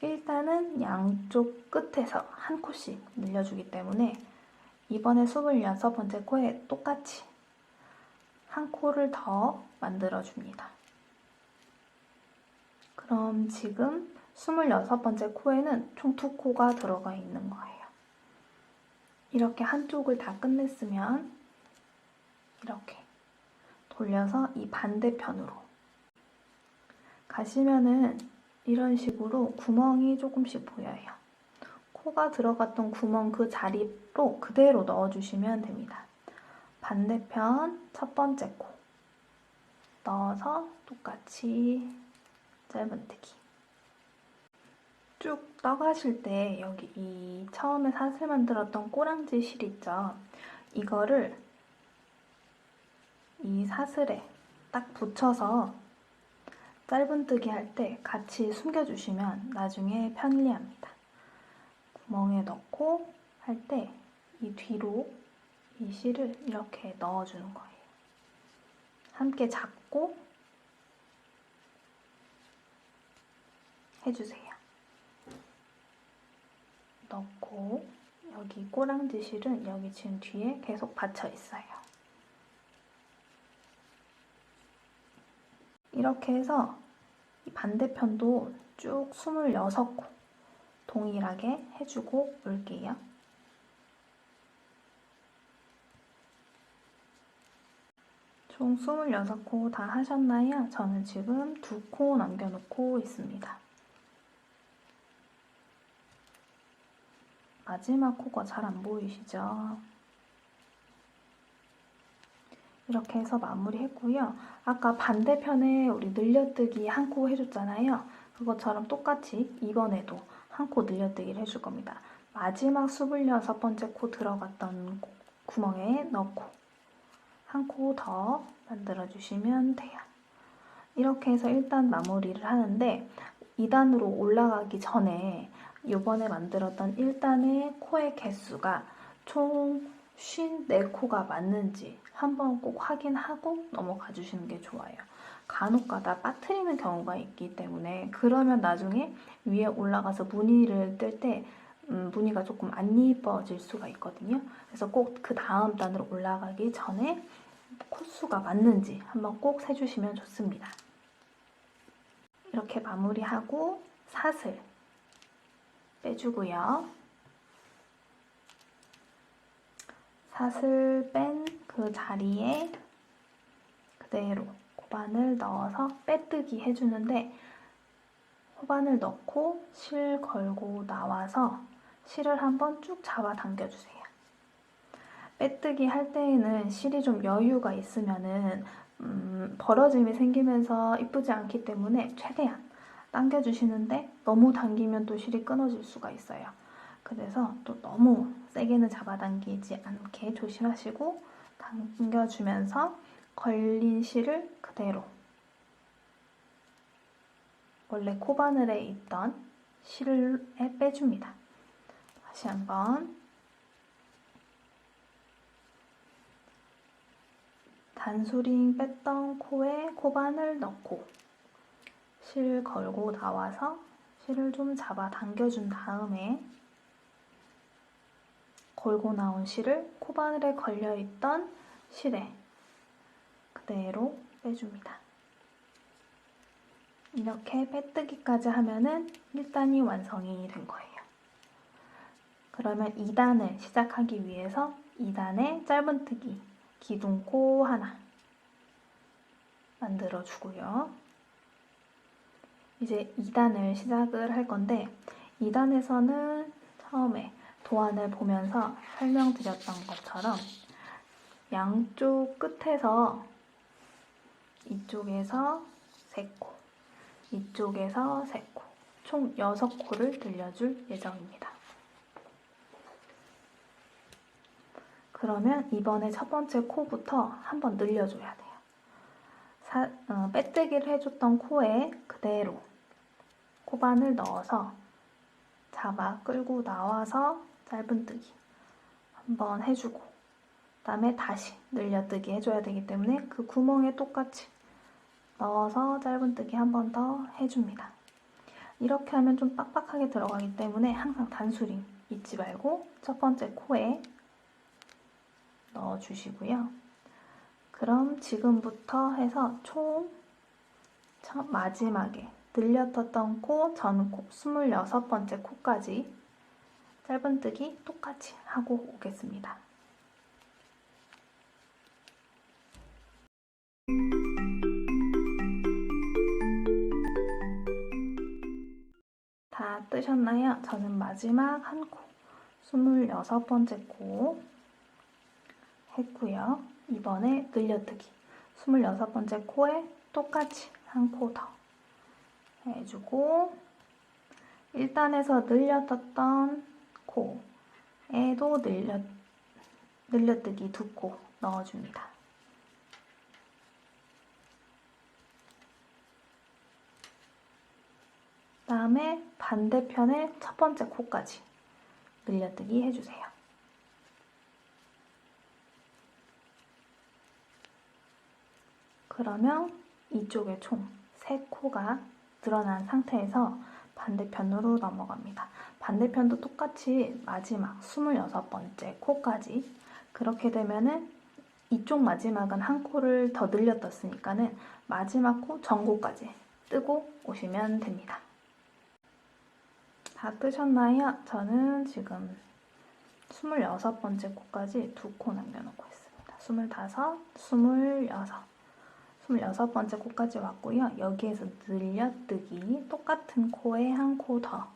일단은 양쪽 끝에서 한 코씩 늘려주기 때문에 이번에 26번째 코에 똑같이 한 코를 더 만들어줍니다. 그럼 지금 26번째 코에는 총 2코가 들어가 있는 거예요. 이렇게 한쪽을 다 끝냈으면 이렇게 돌려서 이 반대편으로 가시면은 이런 식으로 구멍이 조금씩 보여요. 코가 들어갔던 구멍 그 자리로 그대로 넣어주시면 됩니다. 반대편 첫 번째 코 넣어서 똑같이 짧은뜨기. 쭉 떠가실 때 여기 이 처음에 사슬 만들었던 꼬랑지 실 있죠? 이거를 이 사슬에 딱 붙여서 짧은뜨기 할 때 같이 숨겨주시면 나중에 편리합니다. 구멍에 넣고 할 때 이 뒤로 이 실을 이렇게 넣어주는 거예요. 함께 잡고 해주세요. 넣고 여기 꼬랑지 실은 여기 지금 뒤에 계속 받쳐 있어요. 이렇게 해서 이 반대편도 쭉 26코 동일하게 해주고 올게요. 총 26코 다 하셨나요? 저는 지금 2코 남겨놓고 있습니다. 마지막 코가 잘 안 보이시죠? 이렇게 해서 마무리했고요. 아까 반대편에 우리 늘려뜨기 한 코 해줬잖아요. 그것처럼 똑같이 이번에도 한 코 늘려뜨기를 해줄 겁니다. 마지막 26번째 코 들어갔던 구멍에 넣고 한 코 더 만들어주시면 돼요. 이렇게 해서 일단 마무리를 하는데 2단으로 올라가기 전에 이번에 만들었던 1단의 코의 개수가 총 54코가 맞는지 한번 꼭 확인하고 넘어가 주시는 게 좋아요. 간혹가다 빠뜨리는 경우가 있기 때문에 그러면 나중에 위에 올라가서 무늬를 뜰 때 무늬가 조금 안 이뻐질 수가 있거든요. 그래서 꼭 그 다음 단으로 올라가기 전에 코수가 맞는지 한번 꼭 세주시면 좋습니다. 이렇게 마무리하고 사슬 빼주고요. 사슬 뺀 그 자리에 그대로 고반을 넣어서 빼뜨기 해주는데 호반을 넣고 실 걸고 나와서 실을 한번 쭉 잡아 당겨주세요. 빼뜨기 할 때에는 실이 좀 여유가 있으면은 벌어짐이 생기면서 이쁘지 않기 때문에 최대한 당겨주시는데 너무 당기면 또 실이 끊어질 수가 있어요. 그래서 또 너무 세게는 잡아당기지 않게 조심하시고 당겨주면서 걸린 실을 그대로 원래 코바늘에 있던 실에 빼줍니다. 다시 한번 단수링 뺐던 코에 코바늘 넣고 실 걸고 나와서 실을 좀 잡아 당겨준 다음에 걸고 나온 실을 코바늘에 걸려있던 실에 그대로 빼줍니다. 이렇게 빼뜨기까지 하면은 1단이 완성이 된 거예요. 그러면 2단을 시작하기 위해서 2단에 짧은뜨기 기둥코 하나 만들어주고요. 이제 2단을 시작을 할 건데 2단에서는 처음에 도안을 보면서 설명드렸던 것처럼 양쪽 끝에서 이쪽에서 3코, 이쪽에서 3코, 총 6코를 늘려줄 예정입니다. 그러면 이번에 첫 번째 코부터 한번 늘려줘야 돼요. 빼뜨기를 해줬던 코에 그대로 코반을 넣어서 잡아 끌고 나와서 짧은뜨기 한번 해주고 그다음에 다시 늘려뜨기 해줘야 되기 때문에 그 구멍에 똑같이 넣어서 짧은뜨기 한 번 더 해줍니다. 이렇게 하면 좀 빡빡하게 들어가기 때문에 항상 단수링 잊지 말고 첫 번째 코에 넣어주시고요. 그럼 지금부터 해서 총 마지막에 늘려떴던 코, 전코, 26번째 코까지 짧은뜨기 똑같이 하고 오겠습니다. 다 뜨셨나요? 저는 마지막 한 코, 26번째 코 했고요. 이번에 늘려뜨기 26번째 코에 똑같이 한 코 더 해주고 1단에서 늘려떴던 코에도 늘려뜨기 2코 넣어줍니다. 다음에 반대편의 첫 번째 코까지 늘려뜨기 해주세요. 그러면 이쪽에 총 3코가 드러난 상태에서 반대편으로 넘어갑니다. 반대편도 똑같이 마지막 26번째 코까지. 그렇게 되면은 이쪽 마지막은 한 코를 더 늘려떴으니까는 마지막 코 전코까지 뜨고 오시면 됩니다. 다 뜨셨나요? 저는 지금 26번째 코까지 2코 남겨놓고 있습니다. 25, 26번째 코까지 왔고요. 여기에서 늘려뜨기 똑같은 코에 한 코 더.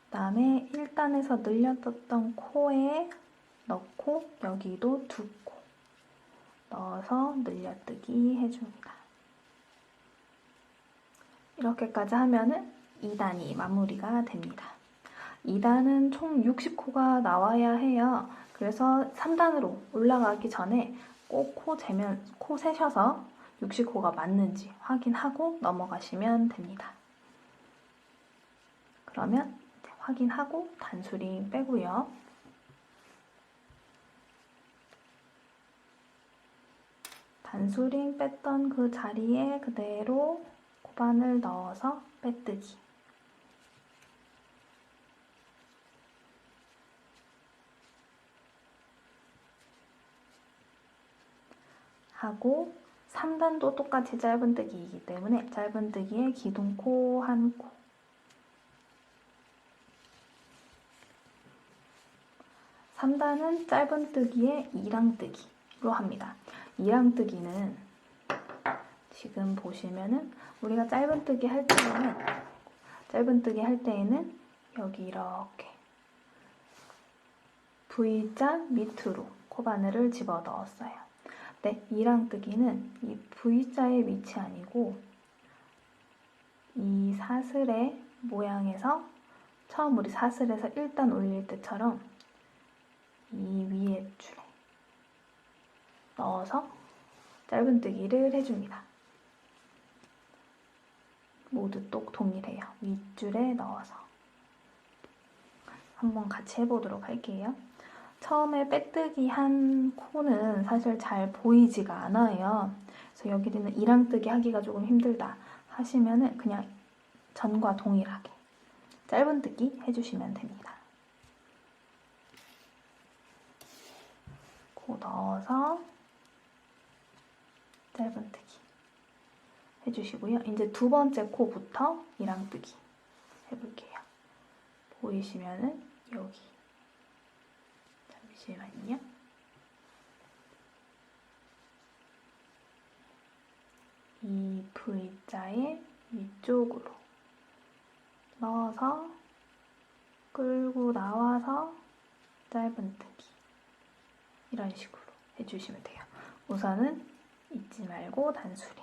그다음에 1단에서 늘려떴던 코에 넣고 여기도 2코 넣어서 늘려뜨기 해줍니다. 이렇게까지 하면은 2단이 마무리가 됩니다. 2단은 총 60코가 나와야 해요. 그래서 3단으로 올라가기 전에 꼭 코 세셔서 60코가 맞는지 확인하고 넘어가시면 됩니다. 그러면 확인하고 단수링 빼고요. 단수링 뺐던 그 자리에 그대로 코바늘 넣어서 빼뜨기. 하고 3단도 똑같이 짧은뜨기이기 때문에 짧은뜨기에 기둥코 한 코. 3단은 짧은뜨기에 2랑뜨기로 합니다. 2랑뜨기는 지금 보시면은 우리가 짧은뜨기 할 때에는 여기 이렇게 V자 밑으로 코바늘을 집어 넣었어요. 네, 2랑뜨기는 이 V자의 위치 아니고 이 사슬의 모양에서 처음 우리 사슬에서 1단 올릴 때처럼 이 위에 줄에 넣어서 짧은뜨기를 해줍니다. 모두 똑 동일해요. 윗줄에 넣어서 한번 같이 해보도록 할게요. 처음에 빼뜨기 한 코는 사실 잘 보이지가 않아요. 그래서 여기는 2랑뜨기 하기가 조금 힘들다 하시면은 그냥 전과 동일하게 짧은뜨기 해주시면 됩니다. 코 넣어서 짧은뜨기 해주시고요. 이제 두 번째 코부터 2랑뜨기 해볼게요. 보이시면은 여기 잠시만요. 이 V자의 위쪽으로 넣어서 끌고 나와서 짧은뜨기 이런 식으로 해주시면 돼요. 우선은 잊지 말고 단수링.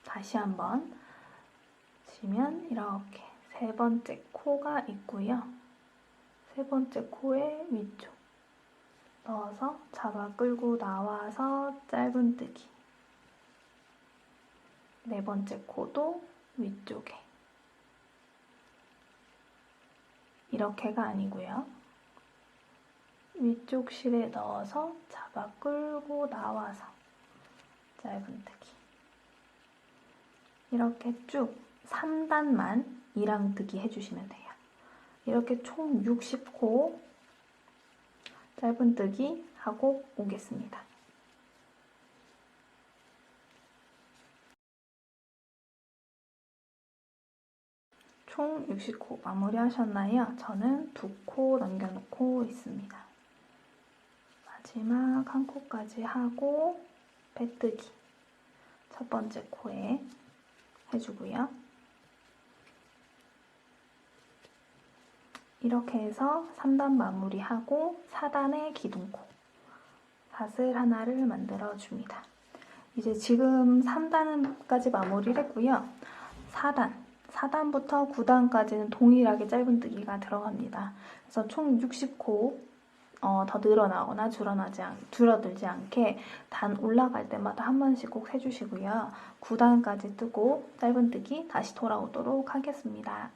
다시 한번 보시면 이렇게 세 번째 코가 있고요. 세 번째 코의 위쪽 넣어서 잡아 끌고 나와서 짧은뜨기. 네 번째 코도 위쪽에. 이렇게가 아니고요. 위쪽 실에 넣어서 잡아 끌고 나와서 짧은뜨기. 이렇게 쭉 3단만 이랑뜨기 해주시면 돼요. 이렇게 총 60코 짧은뜨기 하고 오겠습니다. 총 60코 마무리하셨나요? 저는 2코 남겨놓고 있습니다. 마지막 한 코까지 하고 빼뜨기 첫 번째 코에 해주고요. 이렇게 해서 3단 마무리하고 4단의 기둥코 닷을 하나를 만들어줍니다. 이제 지금 3단까지 마무리를 했고요. 4단부터 9단까지는 동일하게 짧은뜨기가 들어갑니다. 그래서 총 60코 더 늘어나거나 줄어들지 않게 단 올라갈 때마다 한 번씩 꼭 해주시고요. 9단까지 뜨고 짧은뜨기 다시 돌아오도록 하겠습니다.